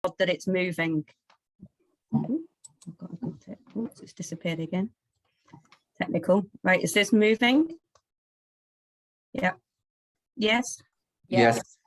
that it's moving. Ooh, I've got it. Oops, it's disappeared again. Technical. Right, is this moving? Yeah. Yes. Yes.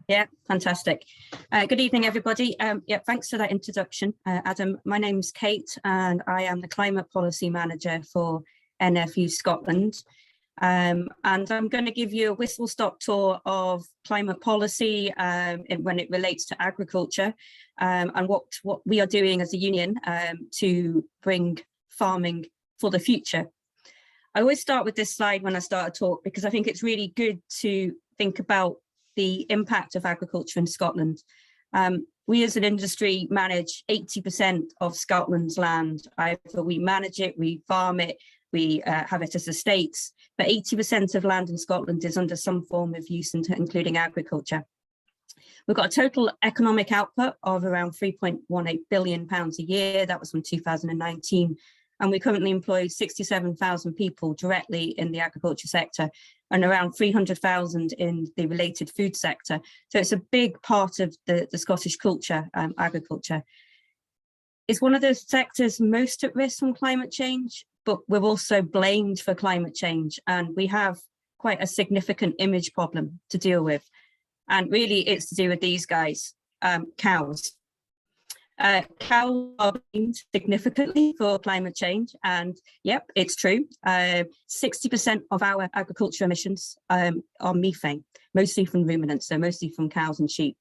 Yeah, fantastic. Good evening, everybody. Yeah, thanks for that introduction, Adam. My name's Kate, and I am the Climate Policy Manager for NFU Scotland. And I'm going to give you a whistle-stop tour of climate policy when it relates to agriculture, and what we are doing as a union to bring farming for the future. I always start with this slide when I start a talk because I think it's really good to think about the impact of agriculture in Scotland. We as an industry manage 80% of Scotland's land. Either we manage it, we farm it, we have it as estates, but 80% of land in Scotland is under some form of use, including agriculture. We've got a total economic output of around £3.18 billion a year. That was from 2019. And we currently employ 67,000 people directly in the agriculture sector and around 300,000 in the related food sector. So it's a big part of the Scottish culture, agriculture. It's one of the sectors most at risk from climate change, but we're also blamed for climate change. And we have quite a significant image problem to deal with. And really it's to do with these guys, cows. Cows are blamed significantly for climate change, and yep, it's true. 60% of our agriculture emissions are methane, mostly from ruminants, so mostly from cows and sheep.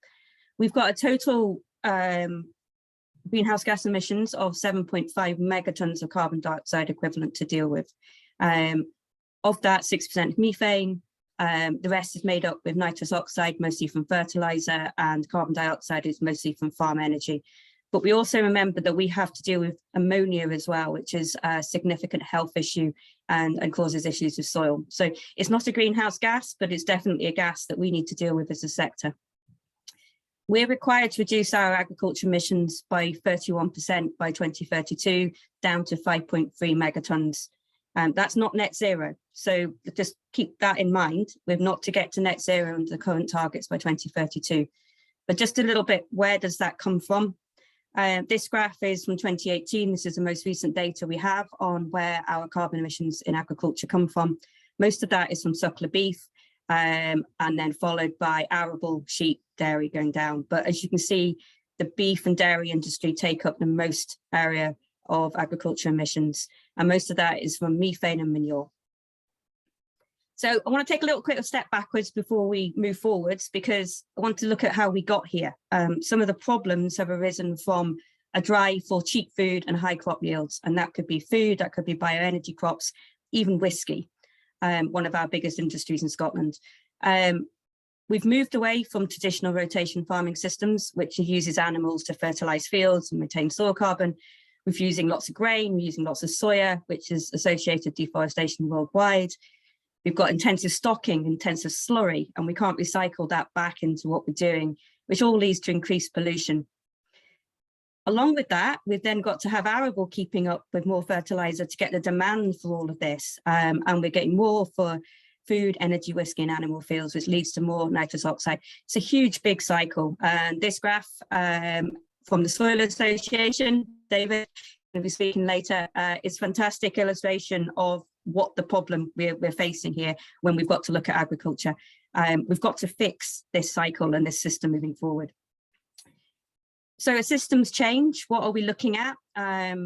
We've got a total greenhouse gas emissions of 7.5 megatons of carbon dioxide equivalent to deal with. Of that, 6% methane. The rest is made up with nitrous oxide, mostly from fertilizer, and carbon dioxide is mostly from farm energy. But we also remember that we have to deal with ammonia as well, which is a significant health issue and causes issues with soil. So it's not a greenhouse gas, but it's definitely a gas that we need to deal with as a sector. We're required to reduce our agriculture emissions by 31% by 2032, down to 5.3 megatons. That's not net zero. So just keep that in mind. We're not to get to net zero under the current targets by 2032. But just a little bit, where does that come from? This graph is from 2018. This is the most recent data we have on where our carbon emissions in agriculture come from. Most of that is from suckler beef, and then followed by arable, sheep, dairy going down. But as you can see, the beef and dairy industry take up the most area of agriculture emissions, and most of that is from methane and manure. So I want to take a little quick step backwards before we move forwards, because I want to look at how we got here. Some of the problems have arisen from a drive for cheap food and high crop yields, and that could be food, that could be bioenergy crops, even whiskey, one of our biggest industries in Scotland. We've moved away from traditional rotation farming systems, which uses animals to fertilize fields and retain soil carbon. We're using lots of grain, we're using lots of soya, which is associated deforestation worldwide. We've got intensive stocking, intensive slurry, and we can't recycle that back into what we're doing, which all leads to increased pollution. Along with that, we've then got to have arable keeping up with more fertilizer to get the demand for all of this. And we're getting more for food, energy, whiskey and animal fields, which leads to more nitrous oxide. It's a huge, big cycle. And this graph from the Soil Association, David will be speaking later, is a fantastic illustration of what the problem we're facing here when we've got to look at agriculture. We've got to fix this cycle and this system moving forward. So as systems change, what are we looking at? At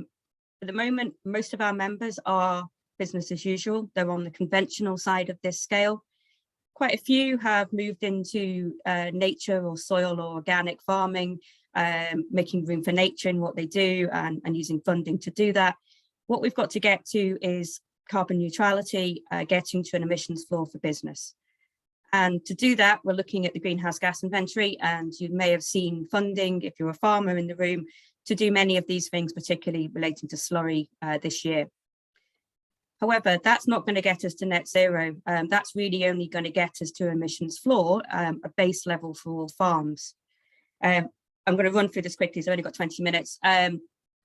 the moment, most of our members are business as usual. They're on the conventional side of this scale. Quite a few have moved into nature or soil or organic farming, making room for nature in what they do and using funding to do that. What we've got to get to is carbon neutrality, getting to an emissions floor for business. And to do that, we're looking at the greenhouse gas inventory, and you may have seen funding, if you're a farmer in the room, to do many of these things, particularly relating to slurry this year. However, that's not going to get us to net zero. That's really only going to get us to emissions floor, a base level for all farms. I'm going to run through this quickly, so I've only got 20 minutes.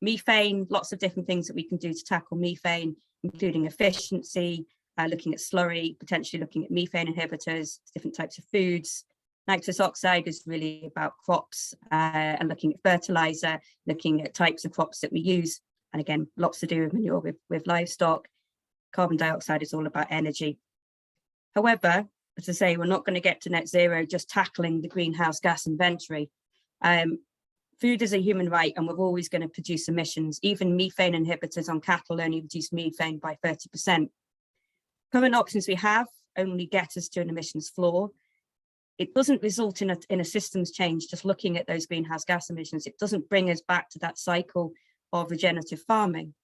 Methane, lots of different things that we can do to tackle methane, including efficiency, looking at slurry, potentially looking at methane inhibitors, different types of foods, Nitrous oxide is really about crops and looking at fertilizer, looking at types of crops that we use. And again, lots to do with manure with livestock. Carbon dioxide is all about energy. However, as I say, we're not going to get to net zero just tackling the greenhouse gas inventory. Food is a human right, and we're always going to produce emissions. Even methane inhibitors on cattle only reduce methane by 30%. Current options we have only get us to an emissions floor. It doesn't result in a systems change, just looking at those greenhouse gas emissions. It doesn't bring us back to that cycle of regenerative farming.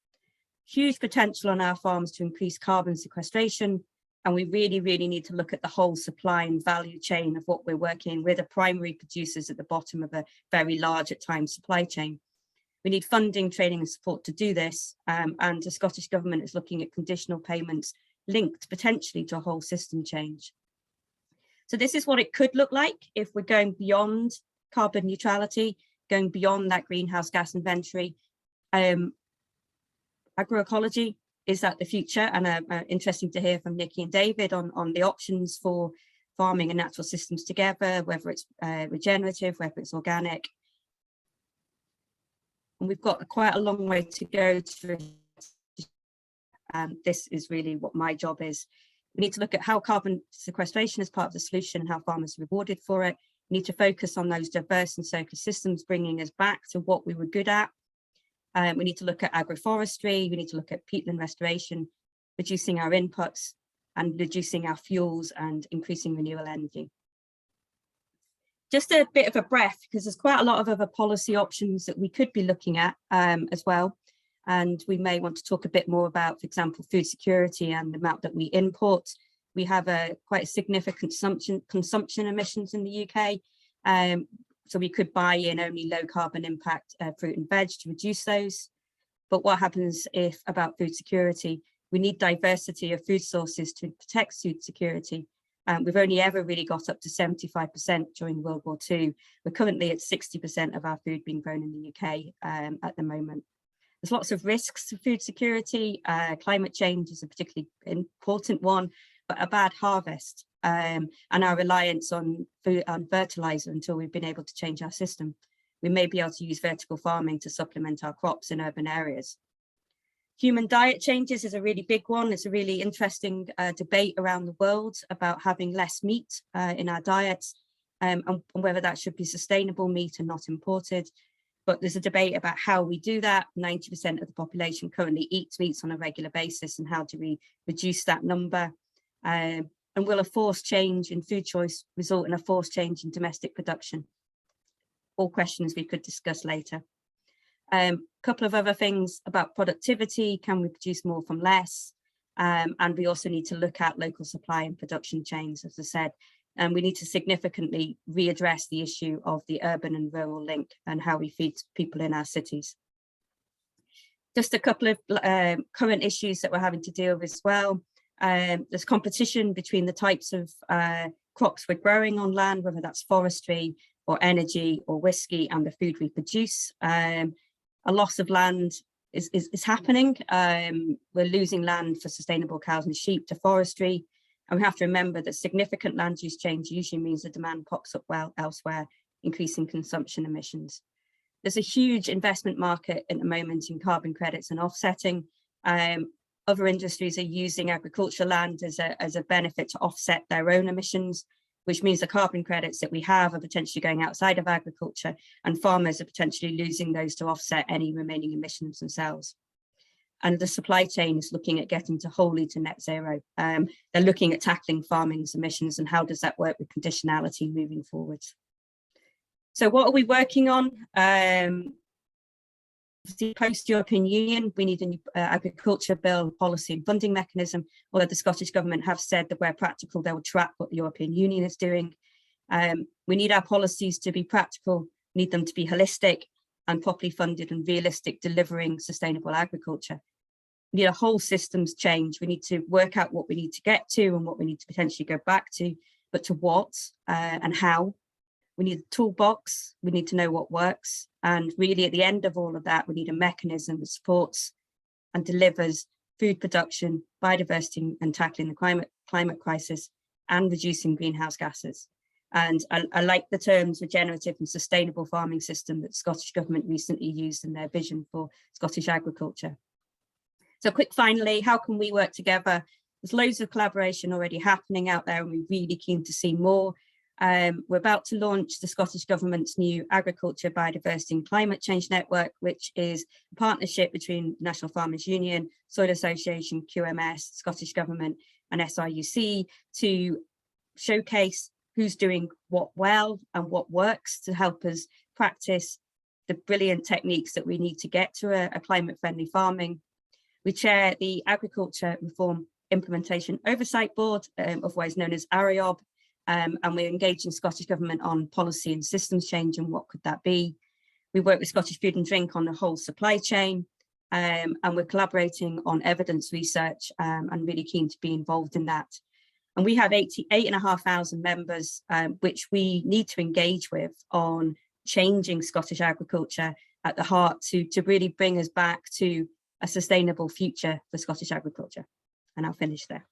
Huge potential on our farms to increase carbon sequestration. And we really, really need to look at the whole supply and value chain of what we're working. We're the primary producers at the bottom of a very large at times supply chain. We need funding, training and support to do this. And the Scottish Government is looking at conditional payments linked potentially to a whole system change. So this is what it could look like if we're going beyond carbon neutrality, going beyond that greenhouse gas inventory. Agroecology, is that the future? And interesting to hear from Nikki and David on the options for farming and natural systems together, whether it's regenerative, whether it's organic. And we've got quite a long way to go to, and this is really what my job is. We need to look at how carbon sequestration is part of the solution and how farmers are rewarded for it. We need to focus on those diverse and circular systems, bringing us back to what we were good at. We need to look at agroforestry. We need to look at peatland restoration, reducing our inputs and reducing our fuels and increasing renewable energy. Just a bit of a breath, because there's quite a lot of other policy options that we could be looking at as well. And we may want to talk a bit more about, for example, food security and the amount that we import. We have quite a significant consumption emissions in the UK. So we could buy in only low carbon impact fruit and veg to reduce those. But what happens if about food security? We need diversity of food sources to protect food security. We've only ever really got up to 75% during World War II. We're currently at 60% of our food being grown in the UK at the moment. There's lots of risks to food security. Climate change is a particularly important one, but a bad harvest and our reliance on food and fertilizer until we've been able to change our system. We may be able to use vertical farming to supplement our crops in urban areas. Human diet changes is a really big one. It's a really interesting debate around the world about having less meat in our diets and whether that should be sustainable meat and not imported. But there's a debate about how we do that. 90% of the population currently eats meats on a regular basis, and how do we reduce that number? And will a forced change in food choice result in a forced change in domestic production? All questions we could discuss later. A couple of other things about productivity. Can we produce more from less? And we also need to look at local supply and production chains, as I said. And we need to significantly readdress the issue of the urban and rural link and how we feed people in our cities. Just a couple of current issues that we're having to deal with as well. There's competition between the types of crops we're growing on land, whether that's forestry or energy or whiskey, and the food we produce. A loss of land is happening. We're losing land for sustainable cows and sheep to forestry. And we have to remember that significant land use change usually means the demand pops up well elsewhere, increasing consumption emissions. There's a huge investment market at the moment in carbon credits and offsetting. Other industries are using agricultural land as a benefit to offset their own emissions, which means the carbon credits that we have are potentially going outside of agriculture, and farmers are potentially losing those to offset any remaining emissions themselves. And the supply chain is looking at getting wholly to net zero. They're looking at tackling farming's emissions and how does that work with conditionality moving forward. So what are we working on? Post-European Union, we need a new agriculture bill, policy and funding mechanism, although the Scottish Government have said that where practical, they will track what the European Union is doing. We need our policies to be practical, need them to be holistic and properly funded and realistic, delivering sustainable agriculture. We need a whole systems change. We need to work out what we need to get to and what we need to potentially go back to, but to what and how. We need a toolbox. We need to know what works. And really at the end of all of that, we need a mechanism that supports and delivers food production, biodiversity and tackling the climate crisis and reducing greenhouse gases. And I like the terms regenerative and sustainable farming system that the Scottish Government recently used in their vision for Scottish agriculture. So finally, how can we work together? There's loads of collaboration already happening out there, and we're really keen to see more. We're about to launch the Scottish Government's new Agriculture, Biodiversity and Climate Change Network, which is a partnership between National Farmers Union, Soil Association, QMS, Scottish Government and SRUC to showcase who's doing what well and what works to help us practice the brilliant techniques that we need to get to a climate-friendly farming. We chair the Agriculture Reform Implementation Oversight Board, otherwise known as ARIOB, and we're engaging Scottish Government on policy and systems change and what could that be. We work with Scottish Food and Drink on the whole supply chain, and we're collaborating on evidence research and really keen to be involved in that. And we have 8,500 members, which we need to engage with on changing Scottish agriculture at the heart to really bring us back to a sustainable future for Scottish agriculture. And I'll finish there.